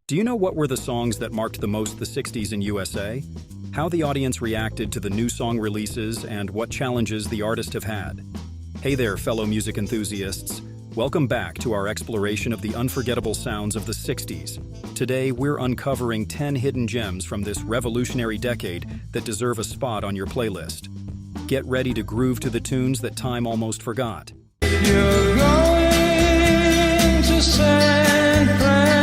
Do you know what were the songs that marked the most the 60s in USA? How the audience reacted to the new song releases and what challenges the artists have had? Hey there, fellow music enthusiasts. Welcome back to our exploration of the unforgettable sounds of the 60s. Today, we're uncovering 10 hidden gems from this revolutionary decade that deserve a spot on your playlist. Get ready to groove to the tunes that time almost forgot. You're going to San Francisco.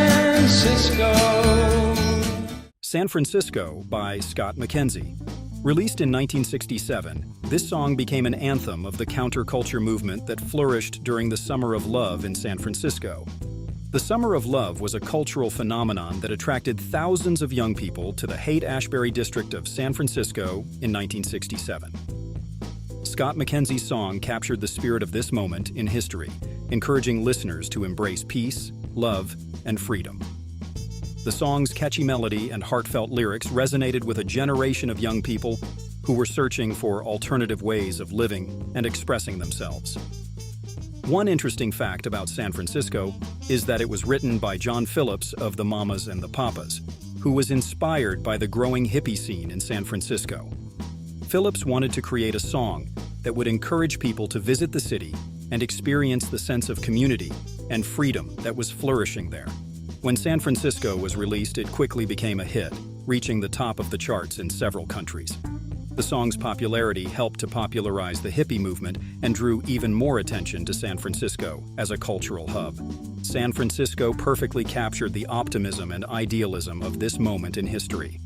San Francisco by Scott McKenzie. Released in 1967, this song became an anthem of the counterculture movement that flourished during the Summer of Love in San Francisco. The Summer of Love was a cultural phenomenon that attracted thousands of young people to the Haight-Ashbury district of San Francisco in 1967. Scott McKenzie's song captured the spirit of this moment in history, encouraging listeners to embrace peace, love, and freedom. The song's catchy melody and heartfelt lyrics resonated with a generation of young people who were searching for alternative ways of living and expressing themselves. One interesting fact about San Francisco is that it was written by John Phillips of the Mamas and the Papas, who was inspired by the growing hippie scene in San Francisco. Phillips wanted to create a song that would encourage people to visit the city and experience the sense of community and freedom that was flourishing there. When San Francisco was released, it quickly became a hit, reaching the top of the charts in several countries. The song's popularity helped to popularize the hippie movement and drew even more attention to San Francisco as a cultural hub. San Francisco perfectly captured the optimism and idealism of this moment in history.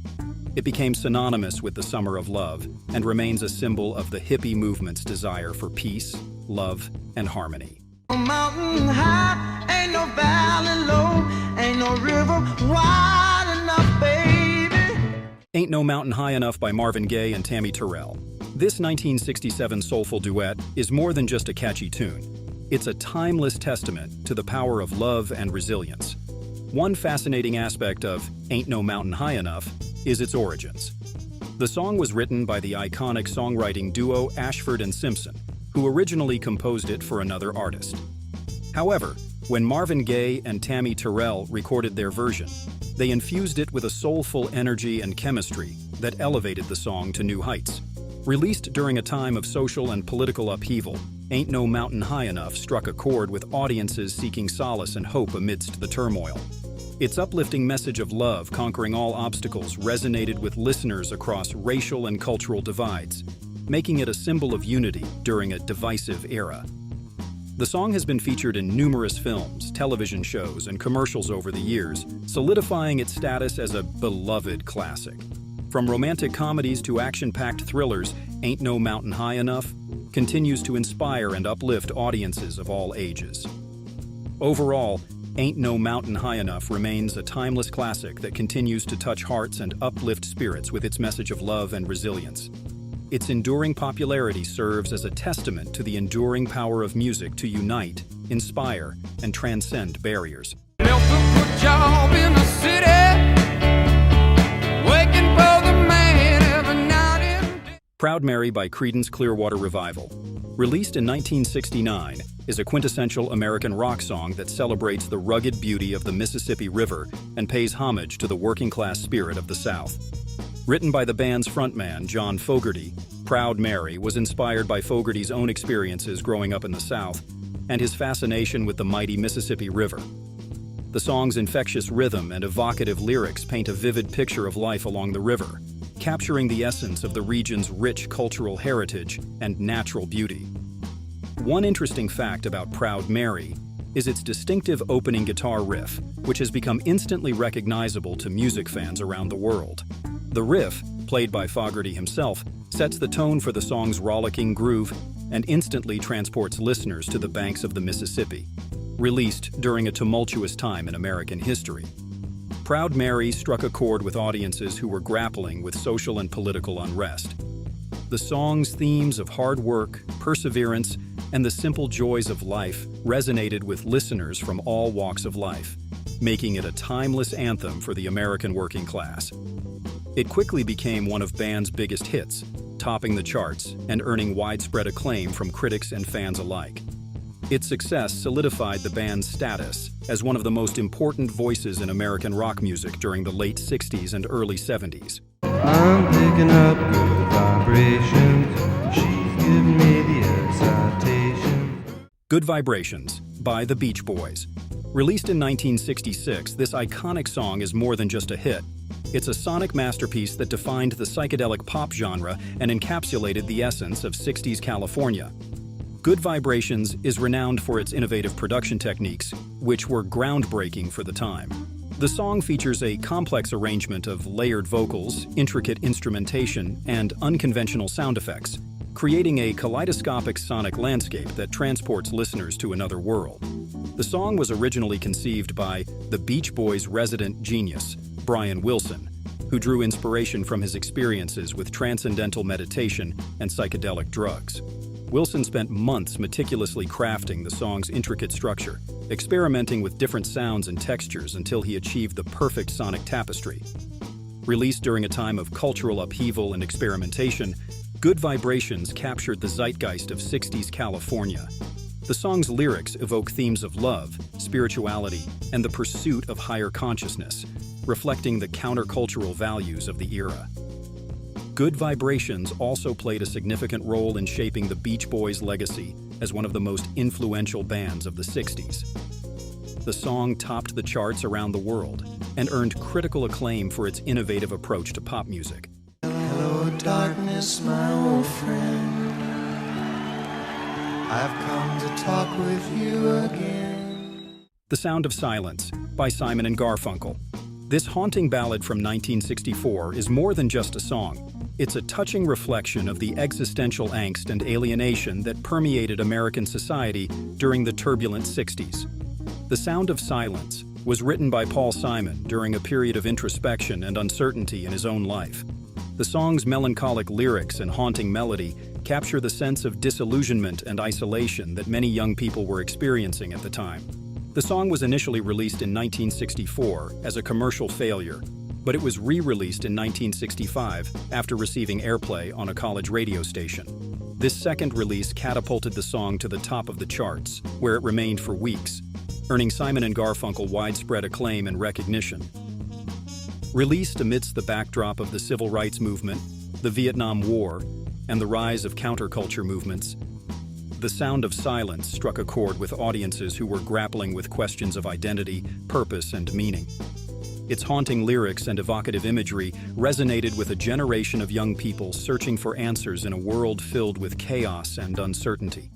It became synonymous with the Summer of Love and remains a symbol of the hippie movement's desire for peace, love, and harmony. Mountain high, ain't no valley low, ain't no river wide enough, baby. Ain't No Mountain High Enough by Marvin Gaye and Tammy Terrell. This 1967 soulful duet is more than just a catchy tune. It's a timeless testament to the power of love and resilience. One fascinating aspect of Ain't No Mountain High Enough is its origins. The song was written by the iconic songwriting duo Ashford and Simpson, who originally composed it for another artist. However, when Marvin Gaye and Tammy Terrell recorded their version, they infused it with a soulful energy and chemistry that elevated the song to new heights. Released during a time of social and political upheaval, Ain't No Mountain High Enough struck a chord with audiences seeking solace and hope amidst the turmoil. Its uplifting message of love conquering all obstacles resonated with listeners across racial and cultural divides, making it a symbol of unity during a divisive era. The song has been featured in numerous films, television shows, and commercials over the years, solidifying its status as a beloved classic. From romantic comedies to action-packed thrillers, Ain't No Mountain High Enough continues to inspire and uplift audiences of all ages. Overall, Ain't No Mountain High Enough remains a timeless classic that continues to touch hearts and uplift spirits with its message of love and resilience. Its enduring popularity serves as a testament to the enduring power of music to unite, inspire, and transcend barriers. Job in the city, waiting for the man every night and day. Proud Mary by Creedence Clearwater Revival. Released in 1969, is a quintessential American rock song that celebrates the rugged beauty of the Mississippi River and pays homage to the working-class spirit of the South. Written by the band's frontman, John Fogerty, Proud Mary was inspired by Fogerty's own experiences growing up in the South and his fascination with the mighty Mississippi River. The song's infectious rhythm and evocative lyrics paint a vivid picture of life along the river, capturing the essence of the region's rich cultural heritage and natural beauty. One interesting fact about Proud Mary is its distinctive opening guitar riff, which has become instantly recognizable to music fans around the world. The riff, played by Fogerty himself, sets the tone for the song's rollicking groove and instantly transports listeners to the banks of the Mississippi. Released during a tumultuous time in American history, Proud Mary struck a chord with audiences who were grappling with social and political unrest. The song's themes of hard work, perseverance, and the simple joys of life resonated with listeners from all walks of life, making it a timeless anthem for the American working class. It quickly became one of band's biggest hits, topping the charts and earning widespread acclaim from critics and fans alike. Its success solidified the band's status as one of the most important voices in American rock music during the late 60s and early 70s. I'm picking up good vibrations. She's giving me the excitation. Good Vibrations by the Beach Boys. Released in 1966, this iconic song is more than just a hit. It's a sonic masterpiece that defined the psychedelic pop genre and encapsulated the essence of 60s California. Good Vibrations is renowned for its innovative production techniques, which were groundbreaking for the time. The song features a complex arrangement of layered vocals, intricate instrumentation, and unconventional sound effects, creating a kaleidoscopic sonic landscape that transports listeners to another world. The song was originally conceived by the Beach Boys' resident genius, Brian Wilson, who drew inspiration from his experiences with transcendental meditation and psychedelic drugs. Wilson spent months meticulously crafting the song's intricate structure, experimenting with different sounds and textures until he achieved the perfect sonic tapestry. Released during a time of cultural upheaval and experimentation, Good Vibrations captured the zeitgeist of 60s California. The song's lyrics evoke themes of love, spirituality, and the pursuit of higher consciousness, reflecting the countercultural values of the era. Good Vibrations also played a significant role in shaping the Beach Boys' legacy as one of the most influential bands of the 60s. The song topped the charts around the world and earned critical acclaim for its innovative approach to pop music. Hello, darkness, my old friend. I've come to talk with you again. The Sound of Silence by Simon and Garfunkel. This haunting ballad from 1964 is more than just a song. It's a touching reflection of the existential angst and alienation that permeated American society during the turbulent 60s. The Sound of Silence was written by Paul Simon during a period of introspection and uncertainty in his own life. The song's melancholic lyrics and haunting melody capture the sense of disillusionment and isolation that many young people were experiencing at the time. The song was initially released in 1964 as a commercial failure, but it was re-released in 1965 after receiving airplay on a college radio station. This second release catapulted the song to the top of the charts, where it remained for weeks, earning Simon and Garfunkel widespread acclaim and recognition. Released amidst the backdrop of the civil rights movement, the Vietnam War, and the rise of counterculture movements, The Sound of Silence struck a chord with audiences who were grappling with questions of identity, purpose, and meaning. Its haunting lyrics and evocative imagery resonated with a generation of young people searching for answers in a world filled with chaos and uncertainty.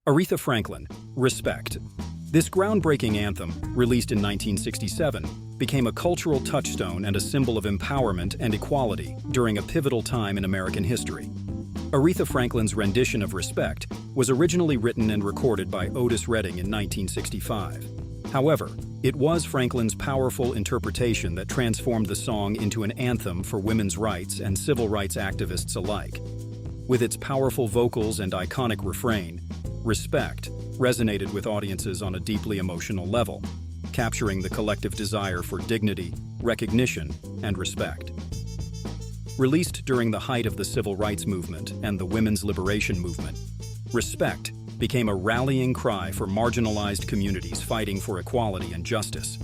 Aretha Franklin, Respect. This groundbreaking anthem, released in 1967, became a cultural touchstone and a symbol of empowerment and equality during a pivotal time in American history. Aretha Franklin's rendition of Respect was originally written and recorded by Otis Redding in 1965. However, it was Franklin's powerful interpretation that transformed the song into an anthem for women's rights and civil rights activists alike. With its powerful vocals and iconic refrain, Respect resonated with audiences on a deeply emotional level, capturing the collective desire for dignity, recognition, and respect. Released during the height of the civil rights movement and the women's liberation movement, Respect became a rallying cry for marginalized communities fighting for equality and justice.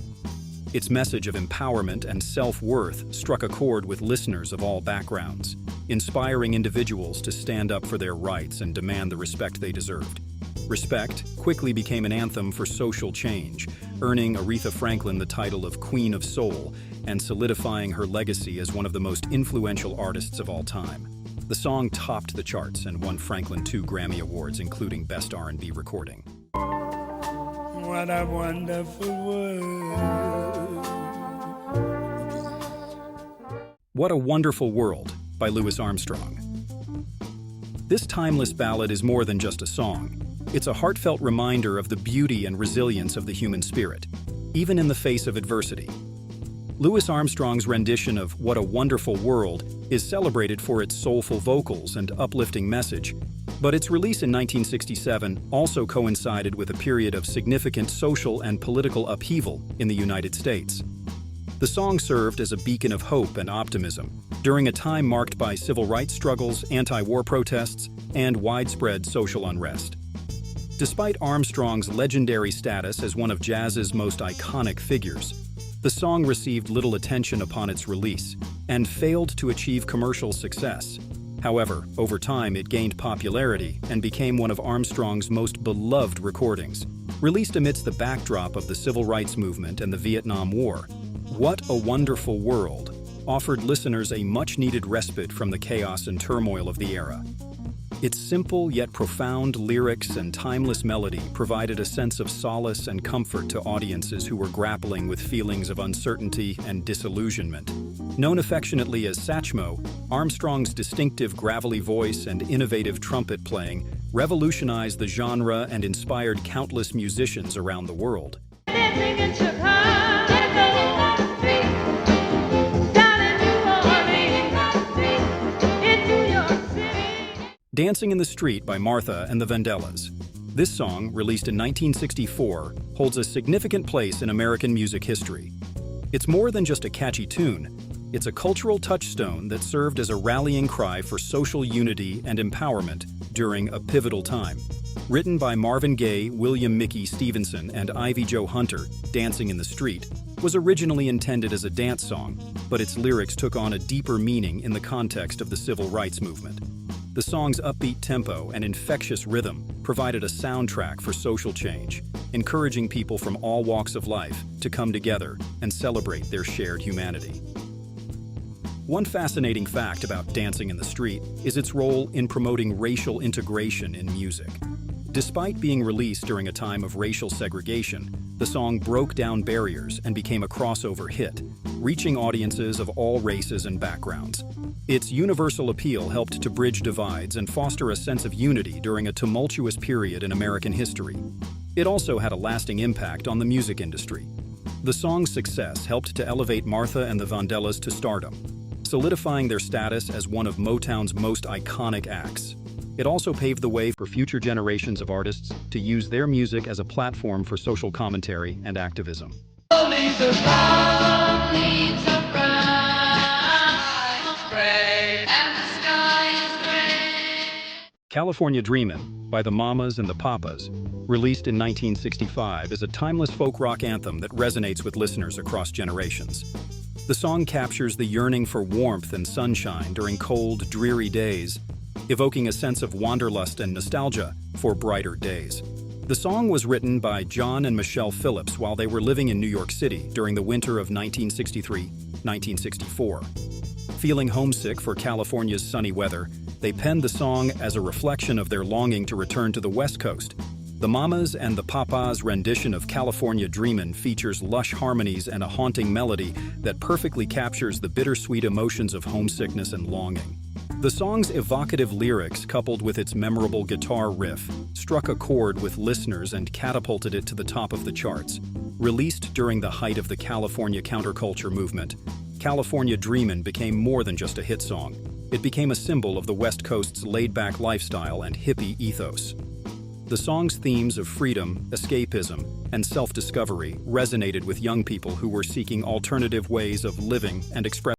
Its message of empowerment and self-worth struck a chord with listeners of all backgrounds, inspiring individuals to stand up for their rights and demand the respect they deserved. Respect quickly became an anthem for social change, earning Aretha Franklin the title of Queen of Soul and solidifying her legacy as one of the most influential artists of all time. The song topped the charts and won Franklin 2 Grammy Awards, including Best R&B Recording. What a wonderful world. What a Wonderful World by Louis Armstrong. This timeless ballad is more than just a song. It's a heartfelt reminder of the beauty and resilience of the human spirit, even in the face of adversity. Louis Armstrong's rendition of What a Wonderful World is celebrated for its soulful vocals and uplifting message, but its release in 1967 also coincided with a period of significant social and political upheaval in the United States. The song served as a beacon of hope and optimism during a time marked by civil rights struggles, anti-war protests, and widespread social unrest. Despite Armstrong's legendary status as one of jazz's most iconic figures, the song received little attention upon its release and failed to achieve commercial success. However, over time it gained popularity and became one of Armstrong's most beloved recordings. Released amidst the backdrop of the civil rights movement and the Vietnam War, What a Wonderful World offered listeners a much-needed respite from the chaos and turmoil of the era. Its simple yet profound lyrics and timeless melody provided a sense of solace and comfort to audiences who were grappling with feelings of uncertainty and disillusionment. Known affectionately as Satchmo, Armstrong's distinctive gravelly voice and innovative trumpet playing revolutionized the genre and inspired countless musicians around the world. Dancing in the Street by Martha and the Vandellas. This song, released in 1964, holds a significant place in American music history. It's more than just a catchy tune. It's a cultural touchstone that served as a rallying cry for social unity and empowerment during a pivotal time. Written by Marvin Gaye, William Mickey Stevenson, and Ivy Jo Hunter, Dancing in the Street was originally intended as a dance song, but its lyrics took on a deeper meaning in the context of the civil rights movement. The song's upbeat tempo and infectious rhythm provided a soundtrack for social change, encouraging people from all walks of life to come together and celebrate their shared humanity. One fascinating fact about Dancing in the Street is its role in promoting racial integration in music. Despite being released during a time of racial segregation, the song broke down barriers and became a crossover hit, reaching audiences of all races and backgrounds. Its universal appeal helped to bridge divides and foster a sense of unity during a tumultuous period in American history. It also had a lasting impact on the music industry. The song's success helped to elevate Martha and the Vandellas to stardom, solidifying their status as one of Motown's most iconic acts. It also paved the way for future generations of artists to use their music as a platform for social commentary and activism. California Dreamin' by the Mamas and the Papas, released in 1965, is a timeless folk rock anthem that resonates with listeners across generations. The song captures the yearning for warmth and sunshine during cold, dreary days, evoking a sense of wanderlust and nostalgia for brighter days. The song was written by John and Michelle Phillips while they were living in New York City during the winter of 1963-1964. Feeling homesick for California's sunny weather, they penned the song as a reflection of their longing to return to the West Coast. The Mamas and the Papas' rendition of California Dreamin' features lush harmonies and a haunting melody that perfectly captures the bittersweet emotions of homesickness and longing. The song's evocative lyrics, coupled with its memorable guitar riff, struck a chord with listeners and catapulted it to the top of the charts. Released during the height of the California counterculture movement, California Dreamin' became more than just a hit song. It became a symbol of the West Coast's laid-back lifestyle and hippie ethos. The song's themes of freedom, escapism, and self-discovery resonated with young people who were seeking alternative ways of living and expressing.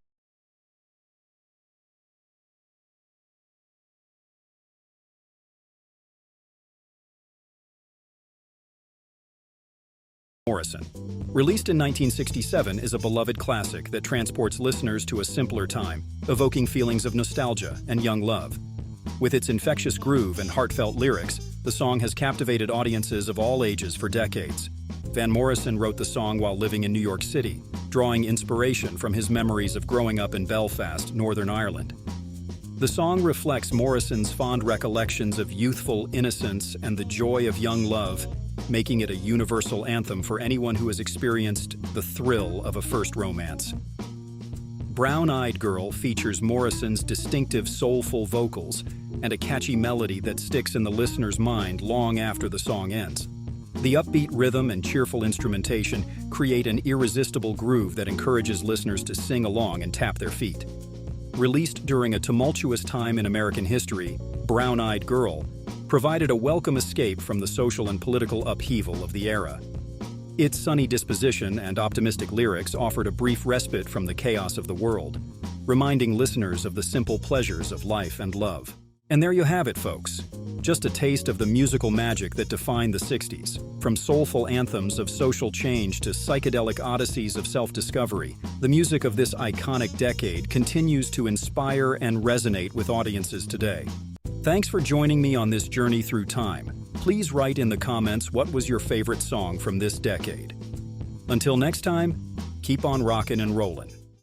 Morrison. Released in 1967, is a beloved classic that transports listeners to a simpler time, evoking feelings of nostalgia and young love. With its infectious groove and heartfelt lyrics, the song has captivated audiences of all ages for decades. Van Morrison wrote the song while living in New York City, drawing inspiration from his memories of growing up in Belfast, Northern Ireland. The song reflects Morrison's fond recollections of youthful innocence and the joy of young love, making it a universal anthem for anyone who has experienced the thrill of a first romance. Brown-Eyed Girl features Morrison's distinctive soulful vocals and a catchy melody that sticks in the listener's mind long after the song ends. The upbeat rhythm and cheerful instrumentation create an irresistible groove that encourages listeners to sing along and tap their feet. Released during a tumultuous time in American history, Brown-Eyed Girl provided a welcome escape from the social and political upheaval of the era. Its sunny disposition and optimistic lyrics offered a brief respite from the chaos of the world, reminding listeners of the simple pleasures of life and love. And there you have it, folks. Just a taste of the musical magic that defined the 60s. From soulful anthems of social change to psychedelic odysseys of self-discovery, the music of this iconic decade continues to inspire and resonate with audiences today. Thanks for joining me on this journey through time. Please write in the comments what was your favorite song from this decade. Until next time, keep on rockin' and rollin'.